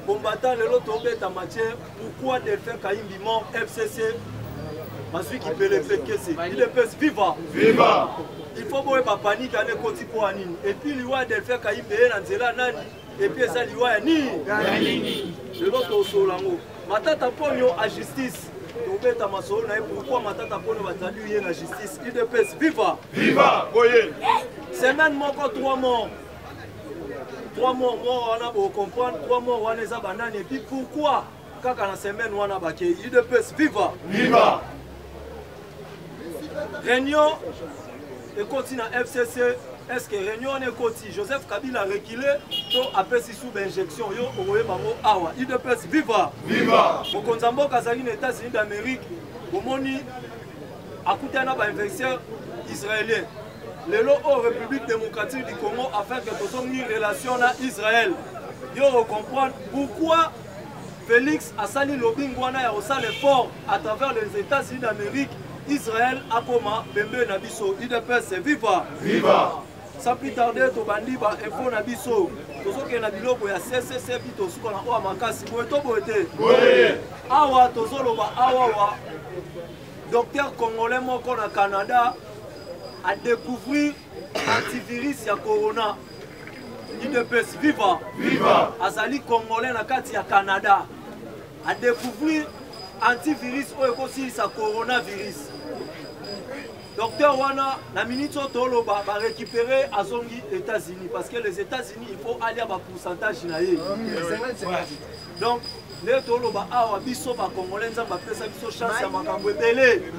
Combattant le lot tombé en matière, pourquoi Delphin Kayimbi mort FCC Masui qui peut le faire que c'est. Il le peut viva. Viva. Il faut pas panique à l'écoute pour Anine. Et puis l'Iwa Delphin Kayimbi est dans Nani. Et puis ça l'Iwa Ni. Le lot au Solango. Matata Pogno à justice. Tombé en maçon, pourquoi Matata Pogno va traduire la justice. Il le peut viva. Viva. Voyez. Semaine manquant 3 morts. 3 morts, on a beau comprendre, 3 morts, on a des bananes. Et puis pourquoi, quand on a une semaine, on a baqué, il de peut viva. Viva. Réunion, et continue à FCC, est-ce que Réunion est continue? Joseph Kabila a reculé, donc après si sous injection, yo, au Mamo Awa, il de peut viva. Viva. Au Konzambo, Kazali, les États-Unis d'Amérique, au Moni, à côté d'un investisseur israélien. Le lot aux République démocratique du Congo afin que nous ayons une relation avec Israël. Yo comprendre pourquoi Félix a sali lobbyingwana et a l'effort à travers les États-Unis d'Amérique. Israël a comme Bembe Nabiso. Il dépêche c'est viva. Viva. Sans plus tarder, tu bandi ba info Nabiso. Tout ce qui est Nabilo pour ya CCC puis tout ce qu'on a au Makasi. Boeto boete. Awa tozolo ba awa. Docteur congolais moko na Canada a découvrir antivirus ya corona. Il de pèse viva. Viva. Azali congolais na kati ya Canada a découvrir antivirus aussi sa coronavirus. Docteur Wana na minute tolo ba récupérer à zongi États-Unis parce que les États-Unis il faut aller à un pourcentage na ye. Donc les tolo ba awa biso ba congolais nzamba pesa biso chance ya makambo ebele.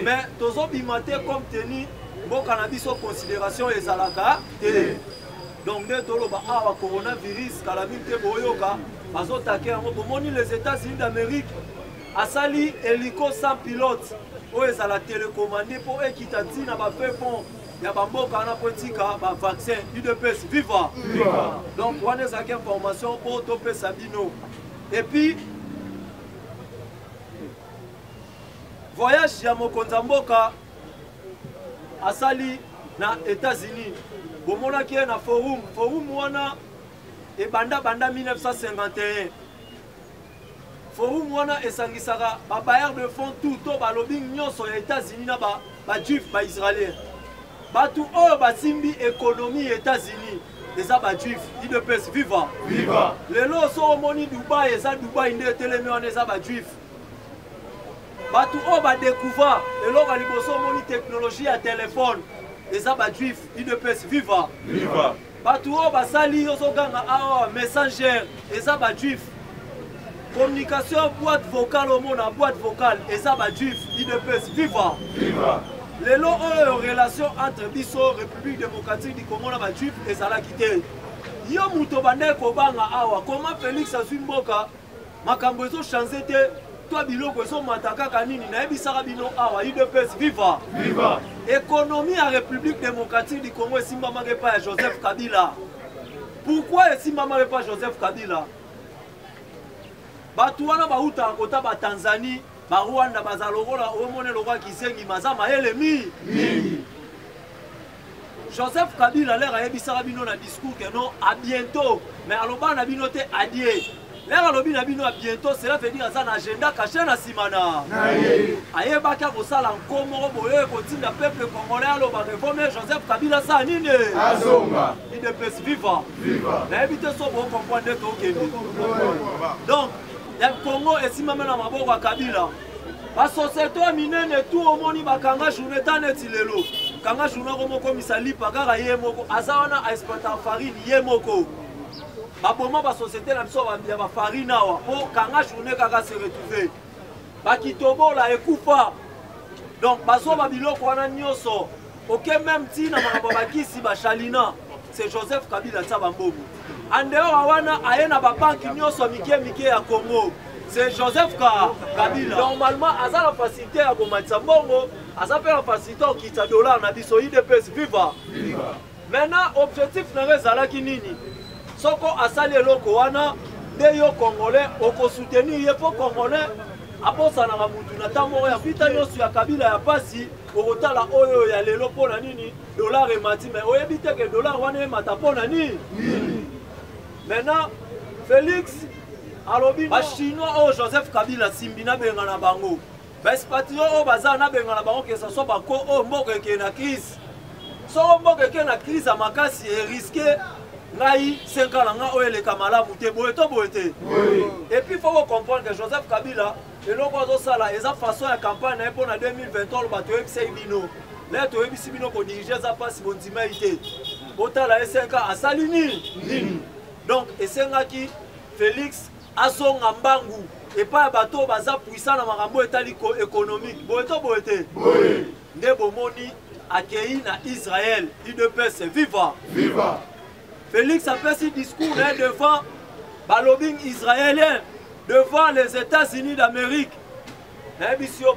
Mais tozo bimate comme tenu bon cannabis en considération et zalaka donc dès tolo ba awa coronavirus calamité boyoka bazotake yango bomoni les États-Unis d'Amérique asali hélico sans pilote o ezala télécommandé pour ekitati na ba fait bon ya bamboka na politika ba vaccin UDPS viva. Donc on a cette information pour topé Sabino et puis voyage ya mokonzamboka asali na États-Unis. Bomona qui est na forum wana et banda 1951. Forum wana esangisaka ba bailleurs de fonds tout ba lobbying nyonso ya États-Unis na ba juif ba israélien. Batu o ba simbi économie États-Unis. Eza ba juif, il de pèse viva. Viva. Lelo so moni Dubaï eza Dubaï inde telemi wana eza ba juif. Batu o ba découvert et l'on va liboso moni technologie à téléphone et ça ba juif il ne peut viva. Viva. Batu o ba sali oso ganga a messenger et ça ba juif. Communication boîte vocale au monde en boîte vocale et ça ba juif il ne peut viva. Viva. Les lots ont relation entre biso République démocratique du Congo na ba juif et ça la quitté. Yo muto bande ko banga awa comment Félix Azumboka makambo ezo changer te. Toi biloko so mataka kanini na ebisaka bino awa UDPS viva. Viva. Économie à République démocratique du Congo simba magepa ya Joseph Kabila. Pourquoi simba magepa Joseph Kabila? Batu wana bauta kota ba Tanzanie, ba Rwanda bazalogola omone lokwa kisengi mazama elemi. Joseph Kabila l'air a ebisaka bino na discours que non à bientôt mais aloba na bino te adieu. L'air lobby na bino bientôt, cela veut dire que ça un agenda caché na simana. Aye baka ko sala nkomo boye ko tinda peuple congolais lo ba réformer Joseph Kabila ça nini? Azonga. Il de pèse vivant. Viva. Na éviter so bon comprendre to kende. Donc, ya Congo esima mena maboko ya Kabila. Ba société minene tout au moni bakanga journée taneti lelo. Kanga journée ko moko misali pakaka ye moko azawana a exporter farine ye moko. Baboma ba société na biso ba farine awa po kanga journée kaka se retrouver. Bakitobo la ekufa. Donc baso ba biloko wana nyoso. OK même ti na makambo bakisi ba Chalina. C'est Joseph Kabila tsaba mbobo. Andeo awana ayena ba banki nyoso mike ya Congo. C'est Joseph Kabila. Normalement aza la facilité ya komatsa mbongo, aza pe la facilité au kita dollar na biso IDPS viva. Maintenant objectif na rezalaki nini? Soko asali eloko wana de yo congolais oko soutenir ye po congolais aposana na mutu na tamoro ya vita nyoso ya Kabila ya pasi okotala oyo ya lelo pona nini dollar emati mais oyebite ke dollar wana emata pona nini. Maintenant Félix alobi ba chinois o Joseph Kabila simbina benga na bango ba espatio o bazana benga na bango ke ça soit ba ko o mboka ke na crise so mboka ke na crise amakasi e risqué ngai 5 ans nga o ele kamala muté boeto boete. Et puis faut comprendre que Joseph Kabila et loko zo sala eza façon ya campagne pour na 2023 le bato ebisa bino là to ebisi bino ko diriger za passe bondima ité otala 5 ans asalini. Donc esengaki Félix azonga mbangu et pas bato baza puissant na makambo etaliko économique boeto boete nde bomoni akei na Israël IDPS viva. Félix a fait ce discours devant le lobbying israélien, devant les États-Unis d'Amérique.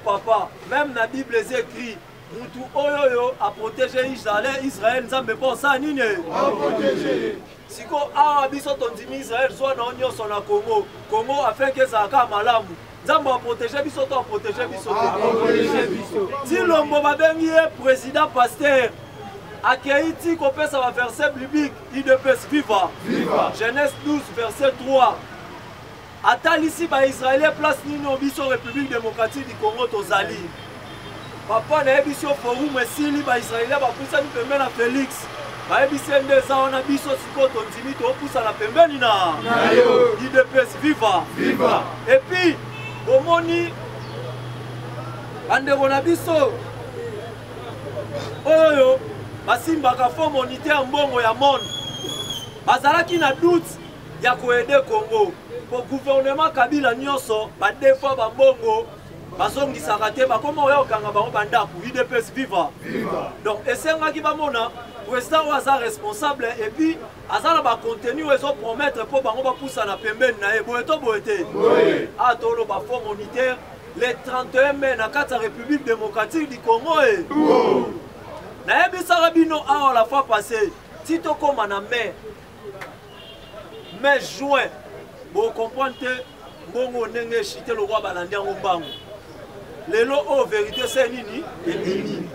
Papa, même la Bible est écrit, Moutou Oyoyo a protégé Israël, nous avons pas ça ni si ko a biso tondimi Israël soit na onyo son na Congo, Congo a fait que ça ka malamu. Nous avons protégé biso to protéger biso. Si l'homme va bengi président pasteur Akeiti kopesa va verset biblique IDPS viva. Genèse 12 verset 3. Atalisi ba Israélien place nino biso République démocratique du Congo tozali. Papa na biso forum esili ba Israélien ba pusa ni pembe na Félix. Ba biso ndeza ona biso siko tondimi to pusa na pembeni na IDPS viva. Et puis omoni ande bona biso oyo basimbaka fond monétaire mbongo ya monde bazalaki na doute ya koede Congo pour gouvernement Kabila nyonso badefa bambongo bazongisaka te bakoma oyo okanga bango bandaku IDPS viva. Donc esengaki bamona président oyo responsable et puis aza na bacontenu oyo ezopromettre mpo bango bapusa na pembeni na ye boye to boye te atolo bafond monétaire le 31 mai na kati ya République démocratique du Congo na ebisaka bino awa la fois passée si tokoma na mai juin bo comprendre te mbongo ndenge eshite lokwa balandi yango mbango lelo o vérité c'est nini edini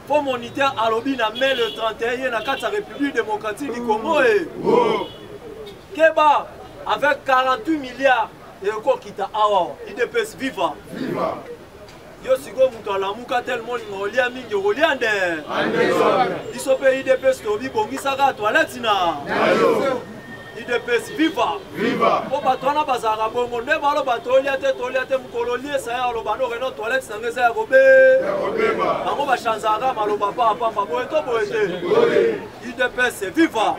fond monétaire alobi na mai le 31 ye na kati ya République démocratique du Congo keba avec 48 milliards ekokita awa IDPS viva. Yo sigo mutu alamuka tellement ngolia mingi ngolia nde iso pe IDPS to bi bongisaka toilette na IDPS viva o batwana bazaka bongo nde balo batolia te mukololie sa ya lo bano reno toilette na ngeza ya kobe bango ba chanzaka maloba papa boye to boye IDPS viva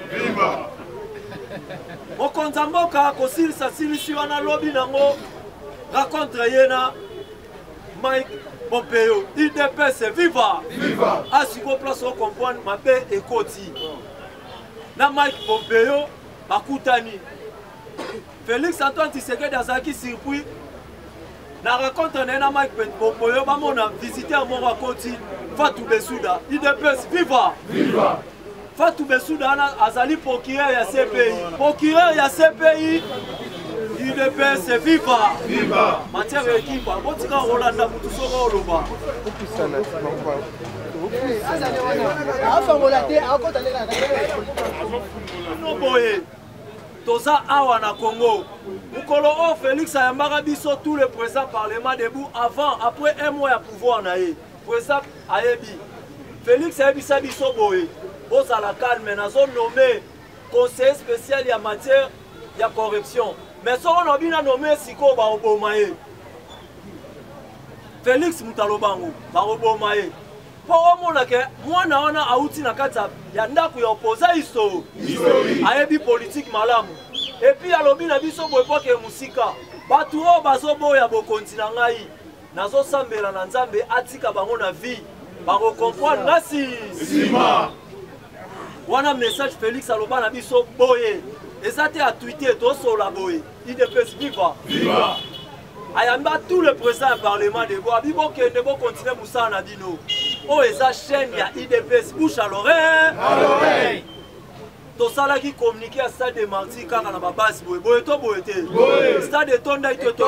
mokonza mboka kosilisa silisi wana lobi nango raconte yena Mike Pompeo, IDPS viva. Asiko place au comprendre ma paix et koti. Na Mike Pompeo, bakutani. Félix Antoine Tshisekedi azaki surpris. Na raconte na Mike Pompeo, bamona visiter à Mora Koti, Fatou Bessouda, IDPS viva. Fatou Bessouda azali procureur ya CPI. Procureur ya CPI. IDPS viva. Matière équipe, botika Rolanda Mutusoko Oloba. No boye. toza awa na Congo. Mukolo o Félix ayambaka biso tout le président parlement debout avant, après un mois ya pouvoir na ye. Président ayebi. Félix ayebisa biso boye. Boza la calme, nazo nommé conseiller spécial ya matière ya corruption. Mais si on a bien nommé Siko ba obomaye. Félix Mutalobango ba obomaye. Po omona ke mwana wana auti na kata ya ndako ya opposa iso. Ayebi politique malamu. Et puis alobi na biso boye po ke musika. Batu o bazo boya bo kontina ngai. Nazo sambela na Nzambe atika bango na vie. Ba ko comprendre ngasi. Sima. Wana message Félix aloba na biso boye. Ezate à Twitter to sola boye. IDPS viva. Viva. Ayamba tout le président du parlement de Bois. Bibo kende bo continuer Moussa na bino. O eza chaîne ya IDPS bouche à l'oreille. À l'oreille. To sala qui communiquer à stade de Marti kaka na ba base boye. Boye to boye te. Stade de Tonda ito to.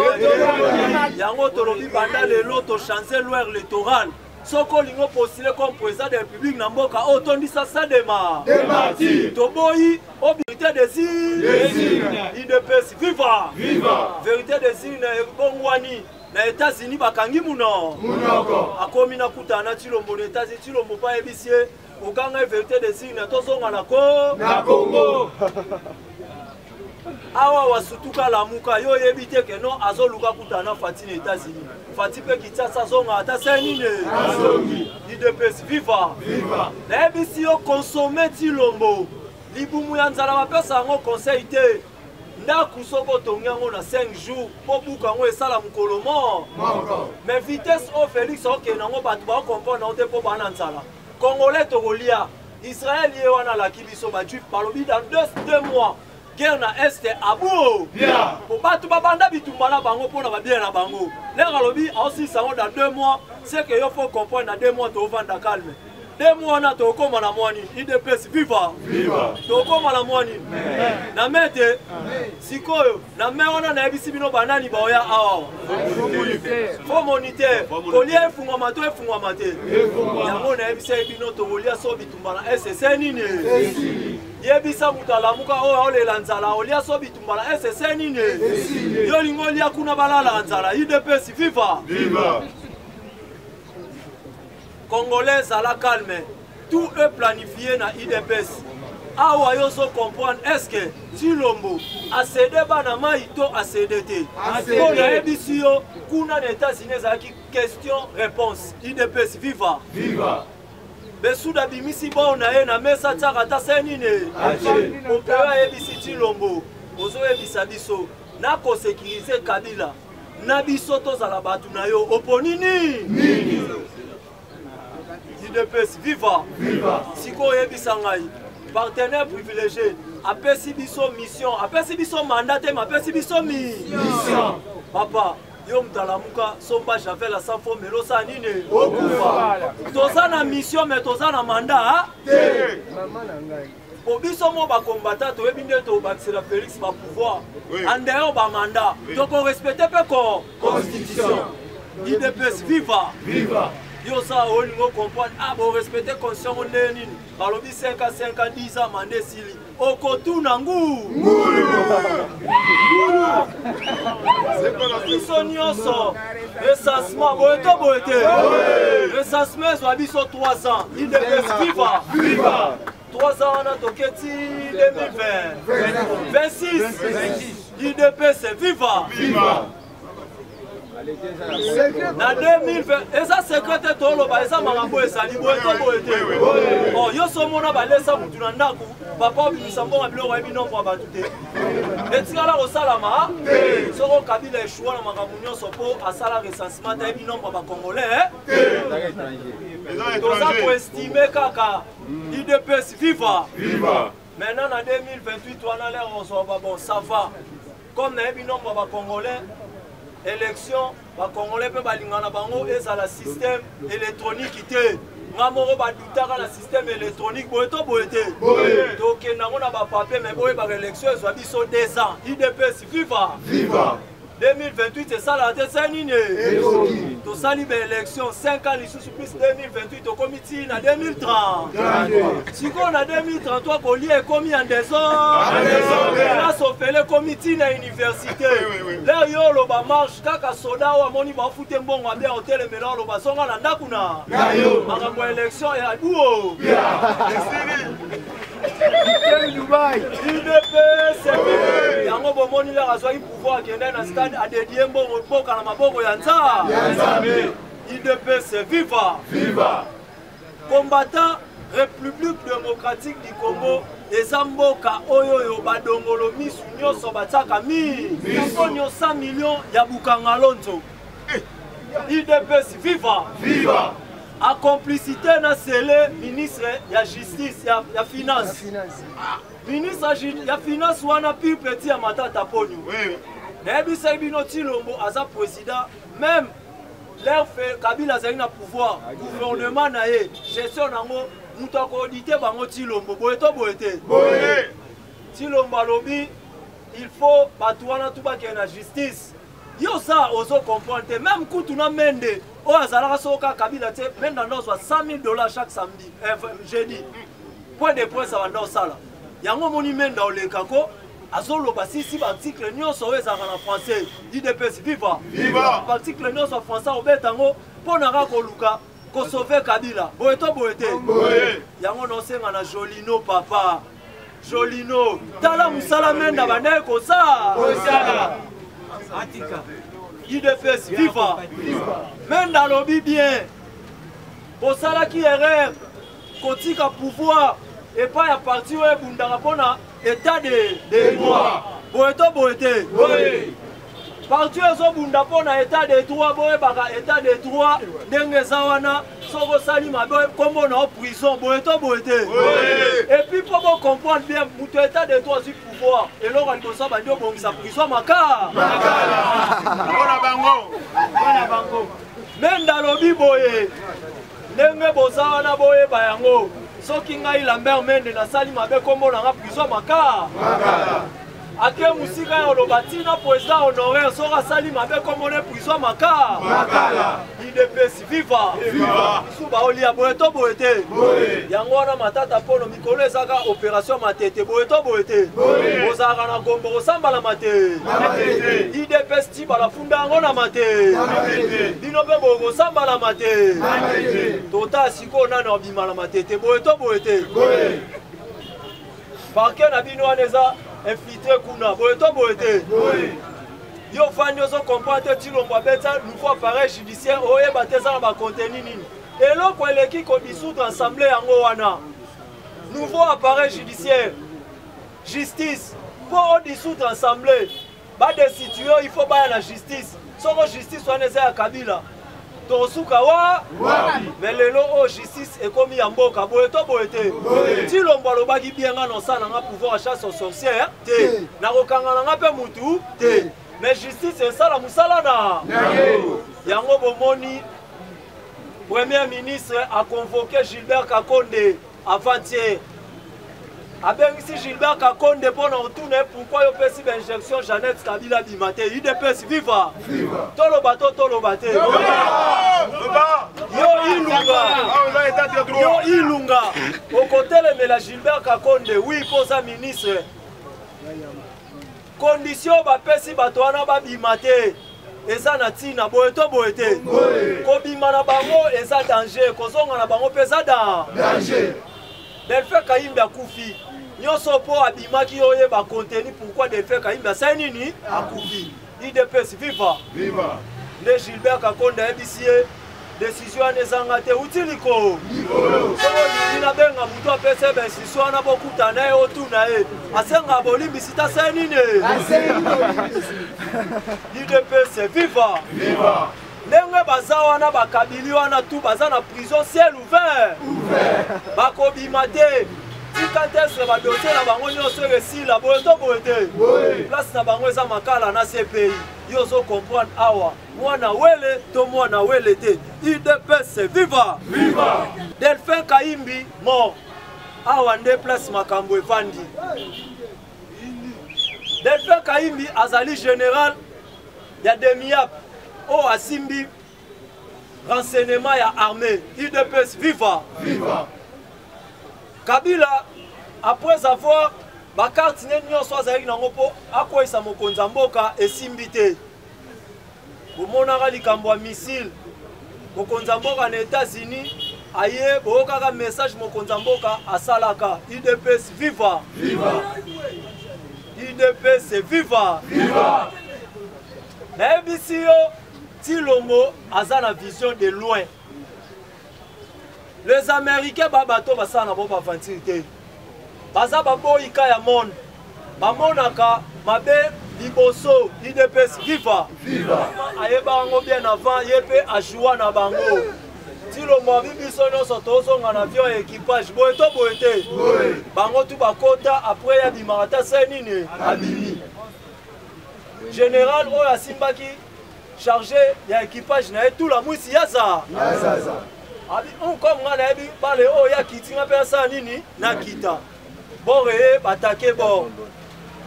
Yango to lobi banda lelo to chancer loi électorale. Soko lingo postulé comme président de la République Namboka, otondi sa sadema. Démarti. Toboyi, vérité des îles. IDPS, viva. Viva. Vérité des îles, Bongwani. Na États-Unis, bakangi muno. Munoko. Akomi na kutana chilombo na États-Unis, chilombo pa ebisie. Oganga vérité des îles, na tozonga na Congo. Awa wasutuka la muka yo yebite ke no azoluka kutana Fati na États-Unis. Fati pe kitasa zonga ata senine. Azongi. IDPS viva. Viva. Na ebisi yo consommer ti lombo. Libumu ya nzala bapesa ngo conseil te. Ndaku soko tongango na 5 jours po buka ngo esala mukolo mo. Mais vitesse o Félix oke nango batu ba comprendre on te po bana nzala. Congolais to golia. Israël ye wana la kibiso ba juif palobi dans 2 mois. Guerre na Est abou. Bien. Pour battre babanda bitumbala bango pour na bien na bango. Les ralobi aussi ça dans 2 mois, c'est que il faut comprendre dans 2 mois to vendre calme. 2 mois na to koma na mwani, IDPS viva. Viva. To koma na mwani. Na mete sikoyo na me wana na ebisi bino banani ba oya awa. Fo moniteur. Kolia fungwa mato efungwa mate. Yango na ebisi bino to kolia so bitumbala SSN nini. Yebisa mutalamuka o le lanzala olia so bitumbala SSN nini. Yo lingo lia kuna balala lanzala IDPS viva. Viva. Congolais à la calme. Tout est planifié na IDPS. Awa yo so comprendre est-ce que Chilombo a cédé banama ito a CDT. Pour la ebisi yo kuna na États-Unis za ki question réponse IDPS viva. Viva. Besuda bimisi bon na ye na mesa tsaka ta senine. Opera ebisi Chilombo. Ozo ebisa biso na ko sécuriser Kabila. Na biso to za la batu na yo oponini. Nini. IDPS viva. Viva. Siko ebisa ngai. Partenaire privilégié. Apesi biso mission. Apesi biso mandat te, apesi biso mission. Papa. Yo mtalamuka somba j'avais la sans faux melo sa nini okufa toza na mission mais toza na mandat te mama na ngai po biso mo ba combattant to ebinde to bakisela Félix ba pouvoir en dehors ba mandat donc on respecte peu constitution IDPS viva viva yo ça on ngo comprendre ah bon respecter constitution on nini balobi 5 à 5 à 10 ans mandé sili okotuna ngulu biso nyonso recensement boyeto boyete recensement zwa biso 3 ans IDPS viva viva 3 ans wana toketi 2020 26 IDPS viva viva na 2020 eza secrétaire toloba eza makambo esali boyeto boyete oh yo somona balesa mutu na ndako papa bimisa mbonga biloko yebi nombre ya bato te etikala kosalama soko Kabila eshua na makambo nyonso mpo asala recensement ta yebi nombre ya bacongolais toza koestime kaka IDPS viva maintenant na 2028 wana lere ozoba bon ça va comme na yebi nombre ya bacongolais élection bacongolais mpe balingana bango ezala système électronique te nga moko badutaka na système électronique boye to boye te tokendango na bapapier mais boye ba élection ezwa biso 2 ans IDPS viva viva 2028 c'est ça la tête c'est nini to sali ba élection 5 ans lisusu plus 2028 au comité na 2030 si on a 2033 ko lié komi en désordre na sofele comité na université là yo lo ba marche kaka soda wa moni ba fute mbongo abe hotel melo lo ba songa na ndakuna makambo élection ya duo yango bomoni leka azwaki pouvoir akende na stade adedie mbongo boka na maboko ya nzambe IDPS viva combattant République démocratique du Congo eza mboka oyo badongolo misu nyonso batiaka yango nyonso 100 millions ya bukanga lonzo IDPS viva a complicité na sele ministre ya justice ya finance ministre ya finance wana pi petit ya matata ponyo nayebisa bino Tshilombo aza président même leur fait Kabila azali na pouvoir gouvernement na ye gestion nango mutu akoaudite bango Tshilombo boye to boye te Tshilombo alobi il faut bato wana tu bakende na justice yo ça ozo comprendre même kutu na mende o azalaka soka Kabila te mende ndo so $100,000 chaque samedi jeudi point de presse à ndo sala yango moni mende oleka ko azoloba si ba article nyonso ezaka na français IDPS viva ba article nyonso français obetango pona ka koluka ko sauver Kabila boye to boye te yango no senga na Jolino papa Jolino tala musala mende bande ko sa Atika IDPS viva Mende alobi bien Bosala ki erreur kotika pouvoir et pas ya parti oyo ebundaka mpona état de droit boyeto boyete parti oyo ezobunda mpona état de droit boyebaka état de droit ndenge eza wana soki osali mabe kombo na o prison boyeto boyete et puis mpo bocomprendre bien moto état de droit azwi pouvoir eloko ya liboso bandi obongisa prison makala bango Mende alobi boye ndenge boza wana boyeba yango soki ngai Lambert Mende nasali mabe kombo na nga prison makala ake musika ya oloba tina président honoraire soki asali mabe kombo na prison makala IDPS viva bisu baolia boye to boye te yango wana matata mpono mikolo ezaka opération matete boye to boye te ozalaka na gombo kosambala mate IDPS ti balafunda yango na mate bino mpe boye kosambala mate tota sikoyo nani obima na matete boye to boye te parke na bino wana eza infiltré kuna boye to boye te yo fandi ozo comprendre Tshilombo abeta nouveau appareil judiciaire oyeba te eza na bacontenu nini eloko eleki kodissoudre assemblée yango wana nouveau appareil judiciaire justice mpo odissoudre assemblée badestitue il faut baya na justice soko justice wana eza ya Kabila tosuka wa mais lelo o justice ekomi ya mboka boye to boye te Tshilombo alobaki bien nga nosala nga pouvoir chasse aux sorcières te nakokanga nanga mpe mutu te mais justice esala musala na yango bomoni premier ministre a convoqué Gilbert Kakonde avant-hier abengisi Gilbert Kakonde mpona otuna pourquoi yopesi bainjection Jeannette Kabila bima te IDPS viva toloba to toloba te yo ilunga okotelemela Gilbert Kakonde oui posa ministre condition bapesi bato wana babima te eza na ntina boye to boye te kobima na bango eza danger kozonga na bango mpe eza danger Delphin Kayimbi akufi nyonso mpo abimaki oyeba contenu pourquoi Delphin Kayimbi asali nini akufi IDPS viva nde Gilbert Kakonde ayebisi ye décision wana ezanga te utiliko soko olingi nabenga moto apesa bainstitution wana bokutana ye otuna ye asenga bolimbisi tasali nini IDPS viva ndenge baza wana bakabili wana tu baza na prison ciel ouvert bakobima te tika tesre badossier na bango nyonso esila boye to boye te place na bango eza makala na CPI yo ozo comprendre awa mwana wele to mwana wele te IDPS viva Delphin Kayimbi mort awa nde place makambo evandi Delphin Kayimbi azali général ya demi-ap o asimbi renseignement ya armée UDPS viva viva. Kabila après avoir bakarte nyonso azalaki nango mpo akweyisa mokonzi ya mboka esimbi te. Bomonaka likambo ya missile mokonzi ya mboka na États-Unis aye boyokaka message mokonzi ya mboka asalaka UDPS viva viva. UDPS viva viva. Nayebisi yo Tilombo aza na vision de loin. Les Américains babato basala na bo bavantir te. Baza baboyika ya monde. Bamonaka mabe liboso UDPS viva viva. Ayeba ngo bien avant yepe ajoua na bango. Tilombo bibiso nyonso tozonga na avion équipage boye to boye te. Bango tu bakota après ya bimarata senine abimi. Général oyo asimbaki chargé ya équipage na tout la mwisi yaza. Abi on comme nga na yebi bale oyo ya kitinga pe sa nini na kita. Boré batake bo.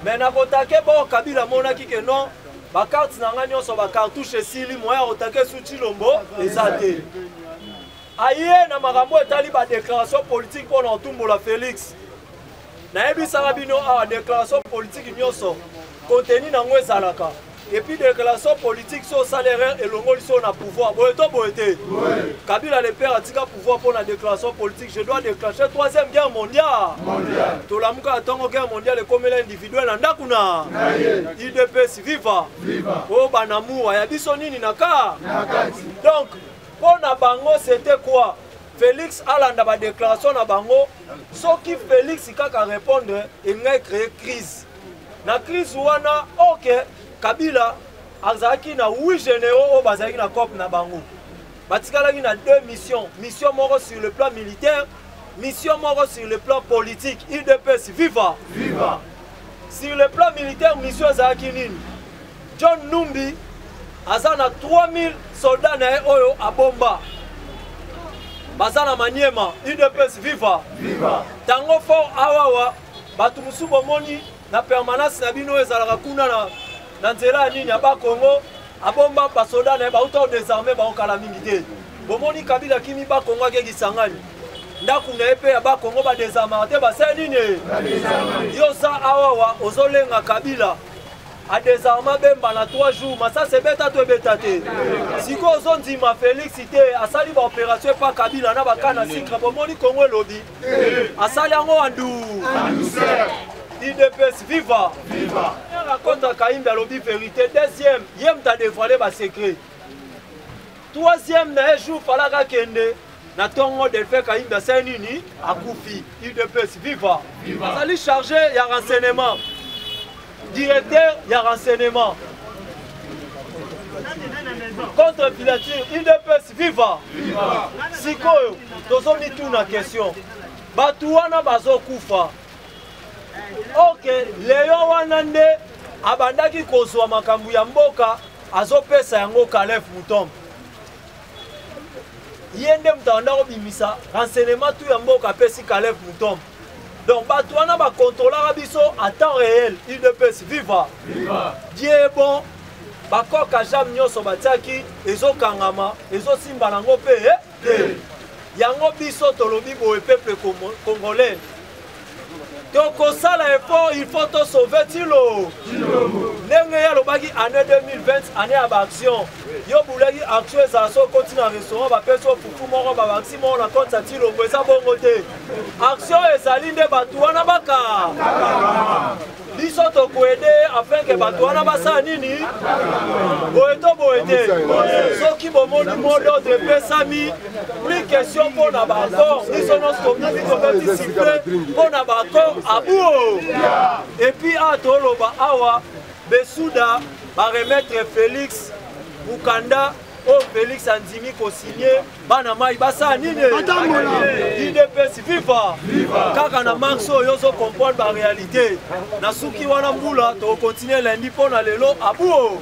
Mais na kotake bo Kabila monaki ke non ba carte na nga nyonso ba cartouche sili moya otake su Tilombo ezate. Aye na makambo etali ba déclaration politique pour Ntumbola Félix. Na yebi sala bino a déclaration politique nyonso contenu nango ezalaka. Et puis déclaration politique sur salaire et le mot sur na pouvoir. Boété. Kabila le père a tika pouvoir pour la déclaration politique. Je dois déclencher 3e guerre mondiale. Tout la muka atongo guerre mondiale comme l'individuel andakuna. UDPS viva. Oh banamu ayabiso nini naka. Donc pour na bango c'était quoi? Félix alanda ba déclaration na bango. Sauf qui Félix kaka répondre et nga créer crise. Na crise wana OK. Kabila azaki na 8 généraux au bazaki na COP na bango. Batikalaki na 2 missions. Mission moko sur le plan militaire, mission moko sur le plan politique. UDPS viva viva. Sur le plan militaire, mission azaki nini? John Numbi azana 3000 soldats na oyo abomba. Bazana Maniema, UDPS viva viva. Tango fort awawa batu musubo moni na permanence na bino ezalaka kuna na nzela nini ya Bakongo abomba basoda na bauta désarmé ba okala mingi te. Bomoni Kabila kimi Bakongo akekisangani. Ndaku na epe ya Bakongo ba désarmé te ba se nini? Yo sa awawa ozolenga Kabila a désarmé bemba na 3 jours masa se beta to betate. Siko ozondima Félix te asali ba opération pa Kabila na bakana sikra bomoni Kongo lobi. Asali yango andu. UDPS viva viva. Raconte Kaimbe lobi vérité. Deuxième, yem ta dévoilé ba secret. Troisième, na un jour falaka kende na tongo de fait Kaimbe c'est nini akufi. UDPS viva viva. Sali chargé ya renseignement. Directeur ya renseignement. Contre filature UDPS viva viva. Sikoyo tozoni tout na question. Batu wana bazokufa. OK, Léon Wanande abandaki kozwa makambu ya mboka azopesa yango Caleb Mutombo. Yende mtanda ko bimisa renseignement tout ya mboka pesi Caleb Mutombo. Donc batu wana ba contrôler biso à temps réel UDPS viva viva. Dieu bon bakoka jam nyoso batiaki ezokangama ezosimba nango pe yango biso tolobi boye peuple congolais. Donc au sala effort, il faut te sauver Tilo. Nenge ya lobaki année 2020 année à action. Yo boulagi action ezaso continue na restaurant ba peso fufu moko ba vaccine moko na compte Tilo boza bongo te. Action ezali nde batu wana baka. Biso to ko aider afin que batu wana basa nini? Boeto boete. Soki bomoni modo de pesami, plus question pour na ba corps. Biso nos communauté to participer pour na ba corps abou. Et puis à toloba awa Besouda va remettre Félix Bukanda au Félix Andimi ko signé bana mai basa nini UDPS viva kaka na marso yozo comprendre la réalité na suki wana mbula to continuer lundi pour na lelo abou.